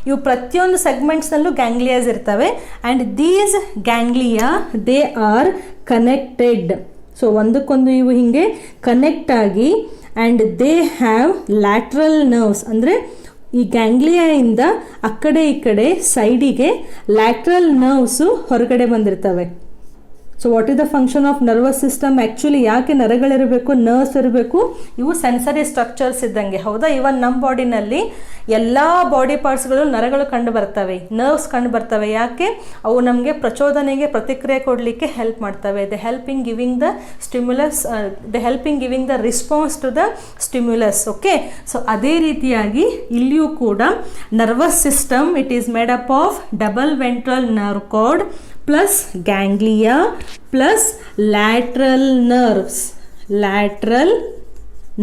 ಇವು ಪ್ರತಿಯೊಂದು ಸೆಗ್ಮೆಂಟ್ಸ್ನಲ್ಲೂ ಗ್ಯಾಂಗ್ಲಿಯಾಸ್ ಇರ್ತವೆ. And these ganglia they are connected. So ಒಂದಕ್ಕೊಂದು ಇವು ಹೀಗೆ ಕನೆಕ್ಟ್ ಆಗಿ, and they have lateral nerves. ಅಂದರೆ ಈ ಗ್ಯಾಂಗ್ಲಿಯಾಯಿಂದ ಆ ಕಡೆ ಈ ಕಡೆ ಸೈಡಿಗೆ ಲ್ಯಾಟ್ರಲ್ ನರ್ವ್ಸು ಹೊರಗಡೆ ಬಂದಿರ್ತವೆ. So what is the function of nervous system? Actually ಯಾಕೆ ನರಗಳಿರಬೇಕು, ನರ್ವ್ಸ್ ಇರಬೇಕು? ಇವು ಸೆನ್ಸರಿ ಸ್ಟ್ರಕ್ಚರ್ಸ್ ಇದ್ದಂಗೆ, ಹೌದಾ? ಇವನ್ ನಮ್ಮ ಬಾಡಿನಲ್ಲಿ ಎಲ್ಲ ಬಾಡಿ ಪಾರ್ಟ್ಸ್ಗಳು ನರಗಳು ಕಂಡು ಬರ್ತವೆ, ನರ್ವ್ಸ್ ಕಂಡು ಬರ್ತವೆ. ಯಾಕೆ? ಅವು ನಮಗೆ ಪ್ರಚೋದನೆಗೆ ಪ್ರತಿಕ್ರಿಯೆ ಕೊಡಲಿಕ್ಕೆ ಹೆಲ್ಪ್ ಮಾಡ್ತವೆ. They help in giving the stimulus, they help in giving the response to the stimulus. Okay, so ಅದೇ ರೀತಿಯಾಗಿ ಇಲ್ಲಿಯೂ ಕೂಡ nervous system, it is made up of double ventral nerve cord plus ganglia plus lateral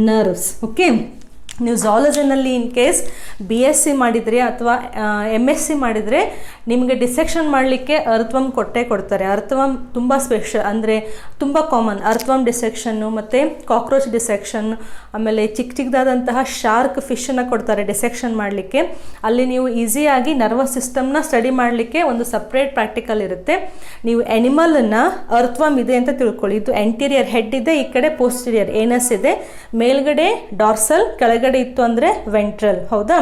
nerves. Okay, ನೀವು ಝಾಲಜಿನಲ್ಲಿ in case BSc ಮಾಡಿದರೆ ಅಥವಾ MSc ಮಾಡಿದರೆ ನಿಮಗೆ ಡಿಸೆಕ್ಷನ್ ಮಾಡಲಿಕ್ಕೆ ಅರ್ಥವಮ್ ಕೊಡ್ತಾರೆ. ಅರ್ಥವಮ್ ತುಂಬ ಸ್ಪೆಷಲ್, ಅಂದರೆ ತುಂಬ ಕಾಮನ್. ಅರ್ಥವಮ್ ಡಿಸೆಕ್ಷನ್ನು ಮತ್ತು ಕಾಕ್ರೋಚ್ ಡಿಸೆಕ್ಷನ್, ಆಮೇಲೆ ಚಿಕ್ಕದಾದಂತಹ ಶಾರ್ಕ್ ಫಿಶನ್ನು ಕೊಡ್ತಾರೆ ಡಿಸೆಕ್ಷನ್ ಮಾಡಲಿಕ್ಕೆ. ಅಲ್ಲಿ ನೀವು ಈಸಿಯಾಗಿ ನರ್ವಸ್ ಸಿಸ್ಟಮ್ನ ಸ್ಟಡಿ ಮಾಡಲಿಕ್ಕೆ ಒಂದು ಸಪ್ರೇಟ್ ಪ್ರಾಕ್ಟಿಕಲ್ ಇರುತ್ತೆ. ನೀವು ಎನಿಮಲನ್ನು ಅರ್ಥವಮ್ ಇದೆ ಅಂತ ತಿಳ್ಕೊಳ್ಳಿ. ಇದು ಎಂಟೀರಿಯರ್ ಹೆಡ್ ಇದೆ, ಈ ಕಡೆ ಪೋಸ್ಟೀರಿಯರ್ ಏನಸ್ ಇದೆ, ಮೇಲ್ಗಡೆ ಡಾರ್ಸಲ್, ಕೆಳಗಡೆ ಇತ್ತು ಅಂದರೆ ವೆಂಟ್ರಲ್, ಹೌದಾ?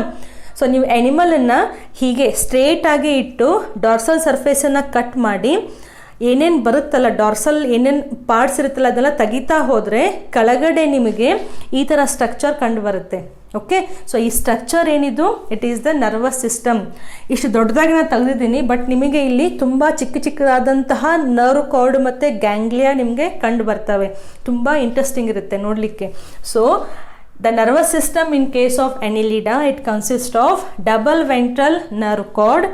ಸೊ ನೀವು ಎನಿಮಲನ್ನು ಹೀಗೆ ಸ್ಟ್ರೇಟಾಗಿ ಇಟ್ಟು ಡಾರ್ಸಲ್ ಸರ್ಫೇಸನ್ನು ಕಟ್ ಮಾಡಿ ಏನೇನು ಬರುತ್ತಲ್ಲ, ಡಾರ್ಸಲ್ ಏನೇನು ಪಾರ್ಟ್ಸ್ ಇರುತ್ತಲ್ಲ ಅದೆಲ್ಲ ತೆಗಿತಾ ಹೋದರೆ ಕೆಳಗಡೆ ನಿಮಗೆ ಈ ಥರ ಸ್ಟ್ರಕ್ಚರ್ ಕಂಡು ಬರುತ್ತೆ. ಓಕೆ, ಸೊ ಈ ಸ್ಟ್ರಕ್ಚರ್ ಏನಿದು, it is the nervous system. ಇಷ್ಟು ದೊಡ್ಡದಾಗಿ ನಾನು ತೆಗೆದಿದ್ದೀನಿ, ಬಟ್ ನಿಮಗೆ ಇಲ್ಲಿ ತುಂಬ ಚಿಕ್ಕದಾದಂತಹ ನರ್ವ್ ಕಾರ್ಡ್ ಮತ್ತು ಗ್ಯಾಂಗ್ಲಿಯಾ ನಿಮಗೆ ಕಂಡು ಬರ್ತವೆ. ತುಂಬ ಇಂಟ್ರೆಸ್ಟಿಂಗ್ ಇರುತ್ತೆ ನೋಡಲಿಕ್ಕೆ. So the nervous system in case of Annelida, it consists of double ventral nerve cord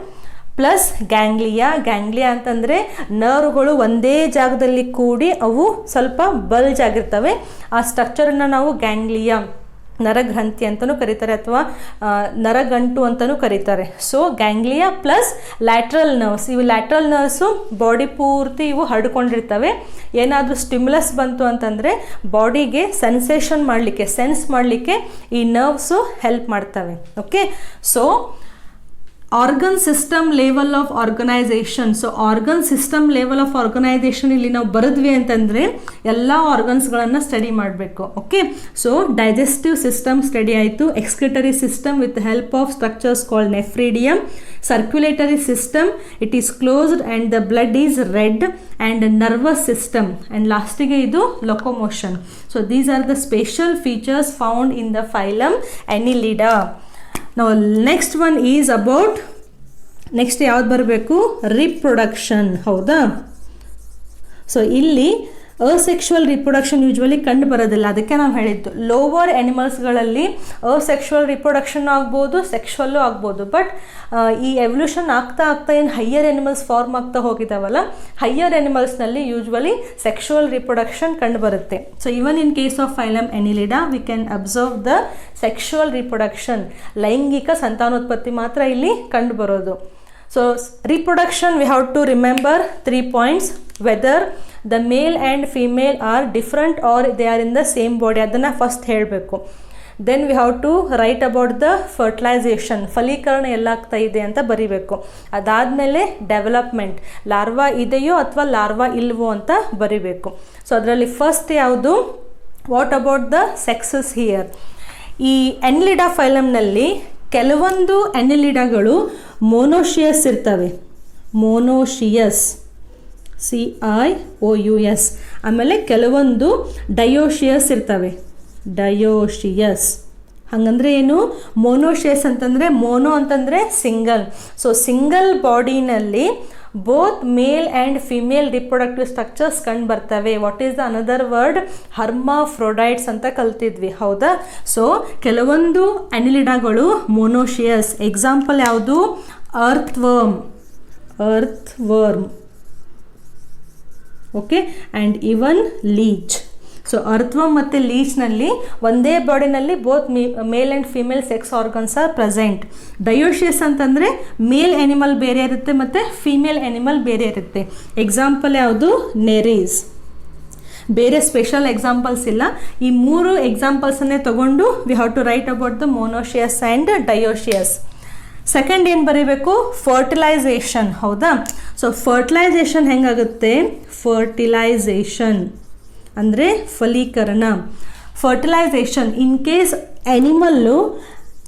plus ganglia. Ganglia ಅಂತಂದರೆ ನರ್ವ್ಗಳು ಒಂದೇ ಜಾಗದಲ್ಲಿ ಕೂಡಿ ಅವು ಸ್ವಲ್ಪ ಬಲ್ಜ್ ಆಗಿರ್ತವೆ. ಆ ಸ್ಟ್ರಕ್ಚರನ್ನು ನಾವು ಗ್ಯಾಂಗ್ಲಿಯಾ, ನರಗ್ರಂಥಿ ಅಂತಲೂ ಕರೀತಾರೆ ಅಥವಾ ನರಗಂಟು ಅಂತಲೂ ಕರೀತಾರೆ. So ganglia plus lateral nerves. ಇವು ಲ್ಯಾಟ್ರಲ್ ನರ್ವ್ಸು ಬಾಡಿ ಪೂರ್ತಿ ಇವು ಹರಡ್ಕೊಂಡಿರ್ತವೆ. ಏನಾದರೂ ಸ್ಟಿಮ್ಯುಲಸ್ ಬಂತು ಅಂತಂದರೆ ಬಾಡಿಗೆ ಸೆನ್ಸೇಷನ್ ಮಾಡಲಿಕ್ಕೆ, ಸೆನ್ಸ್ ಮಾಡಲಿಕ್ಕೆ ಈ ನರ್ವ್ಸು ಹೆಲ್ಪ್ ಮಾಡ್ತವೆ. Okay, so organ system level of organisation. So organ system level of organization ಇಲ್ಲಿ ನಾವು ಬರೆದ್ವಿ ಅಂತಂದರೆ ಎಲ್ಲ ಆರ್ಗನ್ಸ್ಗಳನ್ನು ಸ್ಟಡಿ ಮಾಡಬೇಕು. Okay, so digestive system study ಆಯಿತು, excretory system with help of structures called nephridium, circulatory system it is closed and the blood is red, and nervous system, and ಲಾಸ್ಟಿಗೆ ಇದು locomotion. So these are the special features found in the phylum Annelida. ನಾವು next one is about, next ಯಾವ್ದು ಬರಬೇಕು? Reproduction, ಹೌದಾ? So ಇಲ್ಲಿ asexual reproduction usually ಕಂಡು ಬರೋದಿಲ್ಲ. ಅದಕ್ಕೆ ನಾವು ಹೇಳಿದ್ದು ಲೋವರ್ ಆ್ಯನಿಮಲ್ಸ್ಗಳಲ್ಲಿ ಅಸೆಕ್ಷುವಲ್ ರಿಪ್ರೊಡಕ್ಷನ್ ಆಗ್ಬೋದು, ಸೆಕ್ಷುವಲ್ಲು ಆಗ್ಬೋದು. ಬಟ್ ಈ ಎವಲ್ಯೂಷನ್ ಆಗ್ತಾ ಏನು ಹೈಯರ್ ಆ್ಯನಿಮಲ್ಸ್ ಫಾರ್ಮ್ ಆಗ್ತಾ ಹೋಗಿದ್ದಾವಲ್ಲ, ಹೈಯರ್ ಆ್ಯನಿಮಲ್ಸ್ನಲ್ಲಿ ಯೂಶ್ವಲಿ ಸೆಕ್ಷುವಲ್ ರಿಪ್ರೊಡಕ್ಷನ್ ಕಂಡು ಬರುತ್ತೆ. So even in case of phylum Annelida we can observe the sexual reproduction. ಲೈಂಗಿಕ ಸಂತಾನೋತ್ಪತ್ತಿ ಮಾತ್ರ ಇಲ್ಲಿ ಕಂಡು ಬರೋದು. So reproduction we have to remember 3 points: whether the male and female are different or they are in the same body. ಅದನ್ನು first ಹೇಳಬೇಕು. Then we have to write about the fertilization, ಫಲೀಕರಣ ಎಲ್ಲಾಗ್ತಾ ಇದೆ ಅಂತ ಬರಿಬೇಕು. ಅದಾದಮೇಲೆ ಡೆವಲಪ್ಮೆಂಟ್, ಲಾರ್ವಾ ಇದೆಯೋ ಅಥವಾ ಲಾರ್ವಾ ಇಲ್ವೋ ಅಂತ ಬರಿಬೇಕು. ಸೊ ಅದರಲ್ಲಿ ಫಸ್ಟ್ ಯಾವುದು? What about the sexes here. ಈ Annelida ಫೈಲಮ್ನಲ್ಲಿ ಕೆಲವೊಂದು Annelidaಗಳು ಮೊನೋಶಿಯಸ್ ಇರ್ತವೆ, ಮೊನೋಶಿಯಸ್, CIOUS. ಆಮೇಲೆ ಕೆಲವೊಂದು ಡಯೋಶಿಯಸ್ ಇರ್ತವೆ, ಡಯೋಶಿಯಸ್. ಹಾಗಂದ್ರೆ ಏನು? ಮೊನೋಶಿಯಸ್ ಅಂತಂದರೆ, ಮೋನೋ ಅಂತಂದರೆ ಸಿಂಗಲ್. ಸೊ ಸಿಂಗಲ್ ಬಾಡಿನಲ್ಲಿ both male and female reproductive structures ಕಂಡು ಬರ್ತವೆ. What is the another word? Hermaphrodites ಅಂತ ಕಲ್ತಿದ್ವಿ, ಹೌದಾ? ಸೊ ಕೆಲವೊಂದು ಅನಿಲಿಡಾಗಳು ಮೊನೋಶಿಯಸ್. ಎಕ್ಸಾಂಪಲ್ ಯಾವುದು? Earthworm, okay, and even leech. So earthworm ಮತ್ತು ಲೀಚ್ನಲ್ಲಿ ಒಂದೇ ಬಾಡಿನಲ್ಲಿ both male and female sex organs are present. Dioecious ಅಂತಂದರೆ ಮೇಲ್ ಆ್ಯನಿಮಲ್ ಬೇರೆ ಇರುತ್ತೆ ಮತ್ತು ಫಿಮೇಲ್ ಆ್ಯನಿಮಲ್ ಬೇರೆ ಇರುತ್ತೆ. ಎಕ್ಸಾಂಪಲ್ ಯಾವುದು? ನೆರೀಸ್. ಬೇರೆ ಸ್ಪೆಷಲ್ ಎಕ್ಸಾಂಪಲ್ಸ್ ಇಲ್ಲ, ಈ 3 ಎಕ್ಸಾಂಪಲ್ಸನ್ನೇ ತಗೊಂಡು we have to write about the monoecious and dioecious. Second ಏನು ಬರೀಬೇಕು? ಫರ್ಟಿಲೈಸೇಷನ್, ಹೌದಾ? ಸೊ ಫರ್ಟಿಲೈಸೇಷನ್ ಹೆಂಗಾಗುತ್ತೆ? ಫರ್ಟಿಲೈಸೇಷನ್ ಅಂದರೆ ಫಲೀಕರಣ. Fertilization in case animal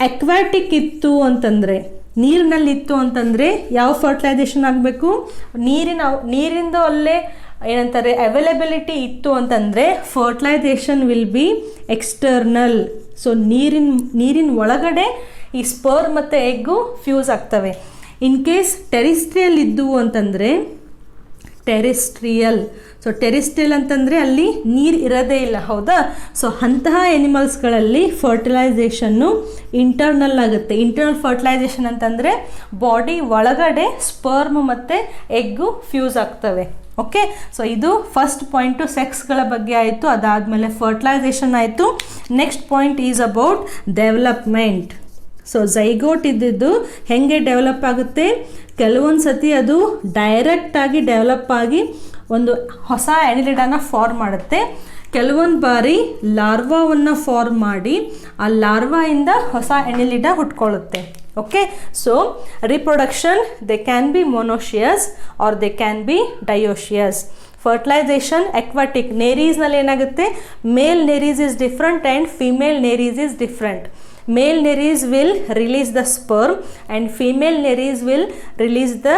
aquatic ಇತ್ತು ಅಂತಂದರೆ, ನೀರಿನಲ್ಲಿತ್ತು ಅಂತಂದರೆ ಯಾವ ಫರ್ಟಿಲೈಸೇಷನ್ ಆಗಬೇಕು? ನೀರಿಂದು ಅಲ್ಲೇ ಏನಂತಾರೆ ಅವೈಲಬಿಲಿಟಿ ಇತ್ತು ಅಂತಂದರೆ fertilisation will be external. So ನೀರಿನ ಒಳಗಡೆ ಈ ಸ್ಪರ್ಮ್ ಮತ್ತು ಎಗ್ಗು ಫ್ಯೂಸ್ ಆಗ್ತವೆ. ಇನ್ ಕೇಸ್ ಟೆರಿಸ್ಟ್ರಿಯಲ್ ಇದ್ದವು ಅಂತಂದರೆ ಟೆರಿಸ್ಟ್ರಿಯಲ್. ಸೊ ಟೆರಿಸ್ಟ್ರಿಯಲ್ ಅಂತಂದರೆ ಅಲ್ಲಿ ನೀರು ಇರೋದೇ ಇಲ್ಲ, ಹೌದಾ? ಸೊ ಅಂತಹ ಎನಿಮಲ್ಸ್ಗಳಲ್ಲಿ ಫರ್ಟಿಲೈಸೇಷನ್ನು ಇಂಟರ್ನಲ್ ಆಗುತ್ತೆ. ಇಂಟರ್ನಲ್ ಫರ್ಟಿಲೈಸೇಷನ್ ಅಂತಂದರೆ ಬಾಡಿ ಒಳಗಡೆ ಸ್ಪರ್ಮ್ ಮತ್ತು ಎಗ್ಗು ಫ್ಯೂಸ್ ಆಗ್ತವೆ. ಓಕೆ, ಸೊ ಇದು ಫಸ್ಟ್ ಪಾಯಿಂಟು ಸೆಕ್ಸ್ಗಳ ಬಗ್ಗೆ ಆಯಿತು. ಅದಾದಮೇಲೆ ಫರ್ಟಿಲೈಸೇಷನ್ ಆಯಿತು. Next point is about development. So zygote ಇದ್ದಿದ್ದು ಹೇಗೆ ಡೆವಲಪ್ ಆಗುತ್ತೆ? ಕೆಲವೊಂದು ಸತಿ ಅದು ಡೈರೆಕ್ಟಾಗಿ ಡೆವಲಪ್ ಆಗಿ ಒಂದು ಹೊಸ ಆ್ಯನಿಲಿಡಾನ ಫಾರ್ಮ್ ಮಾಡುತ್ತೆ. ಕೆಲವೊಂದು ಬಾರಿ ಲಾರ್ವಾವನ್ನು ಫಾರ್ಮ್ ಮಾಡಿ ಆ ಲಾರ್ವಾಯಿಂದ ಹೊಸ ಆ್ಯನಿಲಿಡಾ ಹುಟ್ಕೊಳ್ಳುತ್ತೆ. Okay, so reproduction they can be monoecious or they can be dioecious. Fertilization aquatic. ನೇರೀಸ್ನಲ್ಲಿ ಏನಾಗುತ್ತೆ? Male Nereis is different and female Nereis is different. Male nereis will release the sperm and female nereis will release the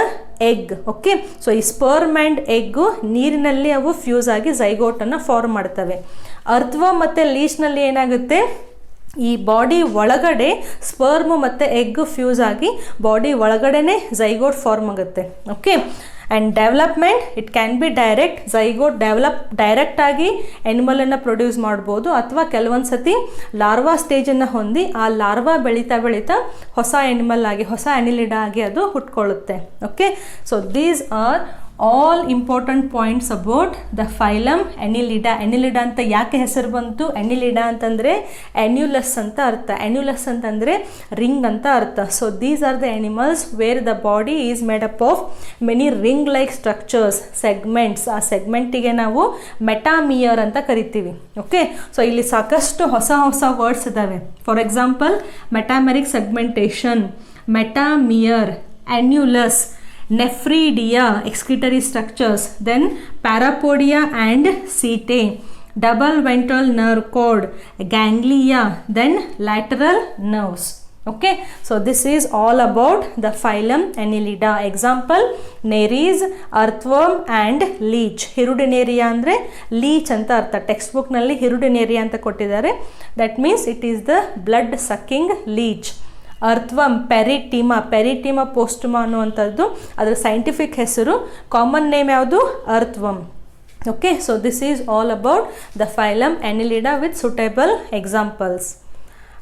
egg. Okay, so ಈ sperm and egg ನೀರಿನಲ್ಲಿ ಅವು fuse ಆಗಿ ಝೈಗೋಟನ್ನು form ಮಾಡ್ತವೆ. ಅರ್ಥ್ವರ್ಮ್ ಮತ್ತು ಲೀಚ್ನಲ್ಲಿ ಏನಾಗುತ್ತೆ? ಈ ಬಾಡಿ ಒಳಗಡೆ ಸ್ಪರ್ಮ್ ಮತ್ತು ಎಗ್ ಫ್ಯೂಸ್ ಆಗಿ ಬಾಡಿ ಒಳಗಡೆನೆ ಝೈಗೋಟ್ ಫಾರ್ಮ್ ಆಗುತ್ತೆ. Okay, and development it can be direct. Zygote ಡೈರೆಕ್ಟಾಗಿ ಆ್ಯನಿಮಲನ್ನು ಪ್ರೊಡ್ಯೂಸ್ ಮಾಡ್ಬೋದು, ಅಥವಾ ಕೆಲವೊಂದು ಸತಿ ಲಾರ್ವಾ ಸ್ಟೇಜನ್ನು ಹೊಂದಿ ಆ ಲಾರ್ವಾ ಬೆಳೀತಾ ಹೊಸ ಆ್ಯನಿಮಲ್ ಆಗಿ, ಹೊಸ ಆ್ಯನಿಲಿಡಾ ಆಗಿ ಅದು ಹುಟ್ಕೊಳ್ಳುತ್ತೆ. Okay, so these are all important points about the phylum Annelida. Annelida ಅಂತ ಯಾಕೆ ಹೆಸರು ಬಂತು? ಆ್ಯನಿಲಿಡಾ ಅಂತಂದರೆ ಆ್ಯನ್ಯುಲಸ್ ಅಂತ ಅರ್ಥ. ಆ್ಯನ್ಯುಲಸ್ ಅಂತಂದರೆ ರಿಂಗ್ ಅಂತ ಅರ್ಥ. So these are the animals where the body is made up of many ring like structures, segments. ಆ ಸೆಗ್ಮೆಂಟಿಗೆ ನಾವು ಮೆಟಾಮಿಯರ್ ಅಂತ ಕರಿತೀವಿ. ಓಕೆ, ಸೊ ಇಲ್ಲಿ ಸಾಕಷ್ಟು ಹೊಸ ವರ್ಡ್ಸ್ ಇದ್ದಾವೆ. For example metameric segmentation, metamere, annulus, nephridia, excretory structures, then parapodia and setae, double ventral nerve cord, ganglia, then lateral nerves. Okay, so this is all about the phylum Annelida. Example, nereis, earthworm and leech. Hirudinaria andre leech anta artha. Textbook nalli hirudinaria anta kottidare. That means it is the blood sucking leech. Earthworm, Pheretima posthuma ಅನ್ನುವಂಥದ್ದು ಅದರ scientific ಹೆಸರು. Common name ಯಾವುದು? Earthworm. Okay, so this is all about the phylum Annelida with suitable examples.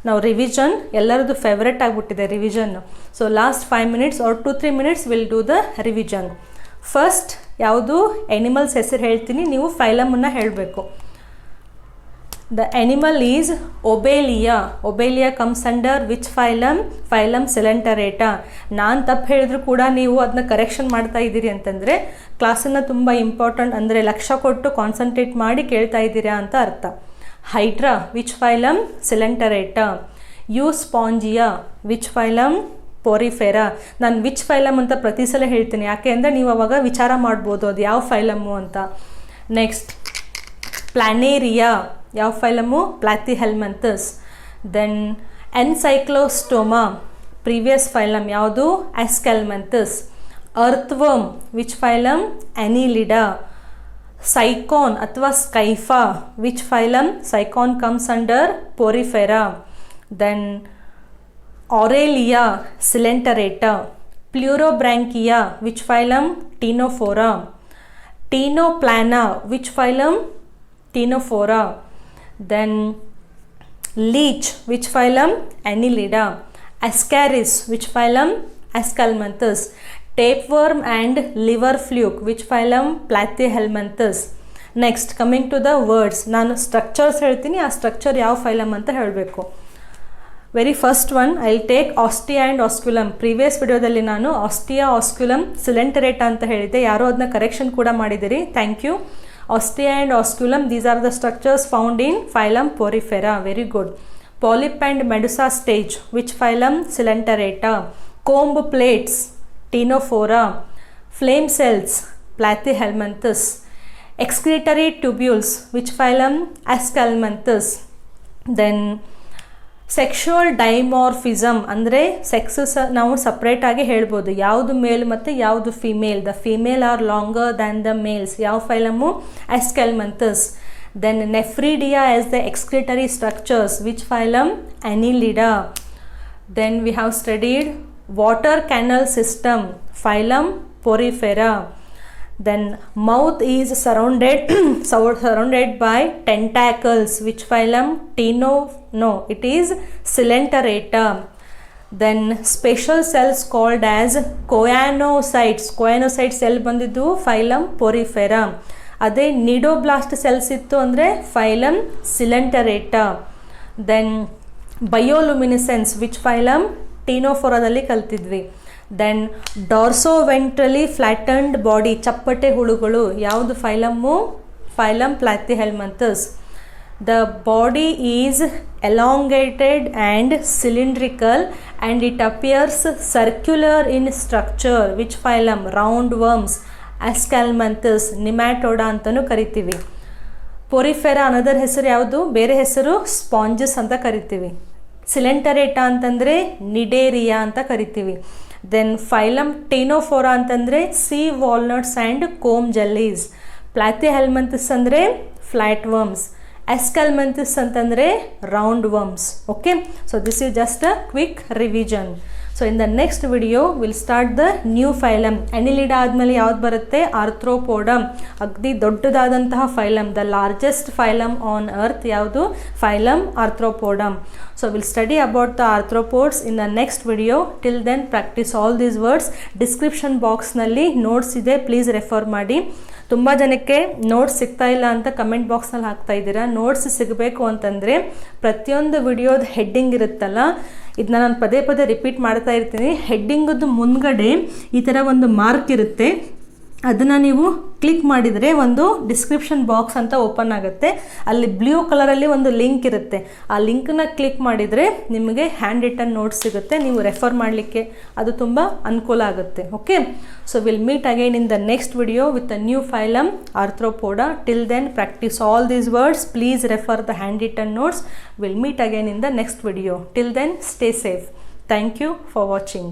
ನಾವು revision ಎಲ್ಲರದ್ದು favourite ಆಗಿಬಿಟ್ಟಿದೆ revision. So last 5 minutes or 2-3 minutes will do the revision. First ಯಾವುದು animals ಹೆಸರು ಹೇಳ್ತೀನಿ, ನೀವು ಫೈಲಮನ್ನು ಹೇಳಬೇಕು. The animal is Obelia. Obelia comes under which phylum? Phylum Coelenterata. ನಾನು ತಪ್ಪು ಹೇಳಿದ್ರು ಕೂಡ ನೀವು ಅದನ್ನ ಕರೆಕ್ಷನ್ ಮಾಡ್ತಾ ಇದ್ದೀರಿ ಅಂತಂದರೆ ಕ್ಲಾಸನ್ನು ತುಂಬ ಇಂಪಾರ್ಟೆಂಟ್, ಅಂದರೆ ಲಕ್ಷ್ಯ ಕೊಟ್ಟು ಕಾನ್ಸಂಟ್ರೇಟ್ ಮಾಡಿ ಕೇಳ್ತಾ ಇದ್ದೀರಾ ಅಂತ ಅರ್ಥ. Hydra, which phylum? Coelenterata. Euspongia, which phylum? Porifera. ನಾನು ವಿಚ್ ಫೈಲಮ್ ಅಂತ ಪ್ರತಿ ಸಲ ಹೇಳ್ತೀನಿ, ಯಾಕೆ ಅಂದರೆ ನೀವು ಅವಾಗ ವಿಚಾರ ಮಾಡ್ಬೋದು ಅದು ಯಾವ ಫೈಲಮ್ಮು ಅಂತ. ನೆಕ್ಸ್ಟ್ ಪ್ಲಾನೇರಿಯಾ, ಯಾವ phylum? Platyhelminthes. Then Ancylostoma, previous phylum ಯಾವುದು? Aschelminthes. Earthworm, which phylum? Annelida. Sycon ಅಥವಾ Scypha, which phylum? Sycon comes under Porifera. Then Aurelia, Coelenterata. Plurobranchia, which phylum? Ctenophora. Ctenoplana, which phylum? Ctenophora. Then leech, which phylum? Annelida. Ascaris, which phylum? Ascalmanthus. Tapeworm and liver fluke, which phylum? Platyhelminthes. Next coming to the words, ನಾನು structures ಹೇಳ್ತೀನಿ, ಆ structure ಯಾವ phylum ಅಂತ ಹೇಳಬೇಕು. Very first one I will take ostia and osculum. Previous ವಿಡಿಯೋದಲ್ಲಿ ನಾನು ostia, ಆಸ್ಕ್ಯುಲಮ್, Coelenterata ಅಂತ ಹೇಳಿದ್ದೆ. ಯಾರೋ ಅದನ್ನ ಕರೆಕ್ಷನ್ ಕೂಡ ಮಾಡಿದಿರಿ, thank you. Ostia and osculum, these are the structures found in phylum Porifera. Very good. Polyp and medusa stage, which phylum? Coelenterata. Comb plates, Ctenophora. Flame cells, Platyhelminthes. Excretory tubules, which phylum? Ascalmanthus. Then sexual dimorphism, ಅಂದರೆ sexes ನಾವು separate ಆಗಿ ಹೇಳ್ಬೋದು, ಯಾವುದು male ಮತ್ತು ಯಾವುದು female. The female are longer than the males. ಯಾವ phylum? Ascalmanthus. Then nephridia as the excretory structures, which phylum? Annelida. Then we have studied water canal system, phylum Porifera. Then mouth is surrounded by tentacles, which phylum? It is Coelenterata. Then special cells called as choanocytes. Choanocyte cell ಬಂದಿದ್ದು phylum Porifera. ಅದೇ nidoblast cells ಇತ್ತು ಅಂದರೆ phylum Coelenterata. Then bioluminescence, which phylum? Ctenophora ಕಲ್ತಿದ್ವಿ. Then dorsoventrally flattened body, ಚಪ್ಪಟೆ ಹುಳುಗಳು, ಯಾವುದು phylum? Phylum Platyhelminthes. The body is elongated and cylindrical and it appears circular in structure, which phylum? Round worms, Aschelminthes, Nematoda ಅಂತಲೂ ಕರಿತೀವಿ. Porifera another ಹೆಸರು ಯಾವುದು? ಬೇರೆ ಹೆಸರು ಸ್ಪಾಂಜಸ್ ಅಂತ ಕರಿತೀವಿ. ಸಿಲೆಂಟರೇಟಾ ಅಂತಂದರೆ ನಿಡೇರಿಯಾ ಅಂತ ಕರಿತೀವಿ. ದೆನ್ ಫೈಲಮ್ ಟೀನೋಫೋರಾ ಅಂತಂದರೆ sea walnuts and comb jellies. Platyhelminthes ಅಂದರೆ ಫ್ಲ್ಯಾಟ್ ವರ್ಮ್ಸ್. ಆಸ್ಕ್ಯಾಲ್ಮಂಥಸ್ ಅಂತಂದರೆ round worms. Okay, so this is just a quick revision. So in the next video will start the new phylum. Annelida ಆದಮೇಲೆ ಯಾವ್ದು ಬರುತ್ತೆ? Arthropoda, ಅಗದಿ ದೊಡ್ಡದಾದಂತಹ phylum, the largest phylum on earth ಯಾವುದು? Phylum Arthropoda. So will study about the arthropods in the next video. Till then practice all these words. Description ಬಾಕ್ಸ್ನಲ್ಲಿ notes ಇದೆ, please refer ಮಾಡಿ. ತುಂಬ ಜನಕ್ಕೆ ನೋಟ್ಸ್ ಸಿಗ್ತಾ ಇಲ್ಲ ಅಂತ ಕಮೆಂಟ್ ಬಾಕ್ಸ್ನಲ್ಲಿ ಹಾಕ್ತಾ ಇದ್ದೀರಾ. ನೋಟ್ಸ್ ಸಿಗಬೇಕು ಅಂತಂದರೆ ಪ್ರತಿಯೊಂದು ವಿಡಿಯೋದ ಹೆಡ್ಡಿಂಗ್ ಇರುತ್ತಲ್ಲ, ಇದನ್ನ ನಾನು ಪದೇ ಪದೇ ರಿಪೀಟ್ ಮಾಡ್ತಾ ಇರ್ತೀನಿ. ಹೆಡ್ಡಿಂಗದ್ದು ಮುಂದ್ಗಡೆ ಈ ಥರ ಒಂದು ಮಾರ್ಕ್ ಇರುತ್ತೆ, ಅದನ್ನು ನೀವು ಕ್ಲಿಕ್ ಮಾಡಿದರೆ ಒಂದು ಡಿಸ್ಕ್ರಿಪ್ಷನ್ ಬಾಕ್ಸ್ ಅಂತ ಓಪನ್ ಆಗುತ್ತೆ. ಅಲ್ಲಿ ಬ್ಲೂ ಕಲರಲ್ಲಿ ಒಂದು ಲಿಂಕ್ ಇರುತ್ತೆ, ಆ ಲಿಂಕನ್ನ ಕ್ಲಿಕ್ ಮಾಡಿದರೆ ನಿಮಗೆ ಹ್ಯಾಂಡ್ ರಿಟನ್ ನೋಟ್ಸ್ ಸಿಗುತ್ತೆ. ನೀವು ರೆಫರ್ ಮಾಡಲಿಕ್ಕೆ ಅದು ತುಂಬ ಅನುಕೂಲ ಆಗುತ್ತೆ. Okay, so will meet again in the next video with a new phylum Arthropoda. Till then practice all these words. Please refer the hand written notes. Will meet again in the next video. Till then, stay safe. Thank you for watching.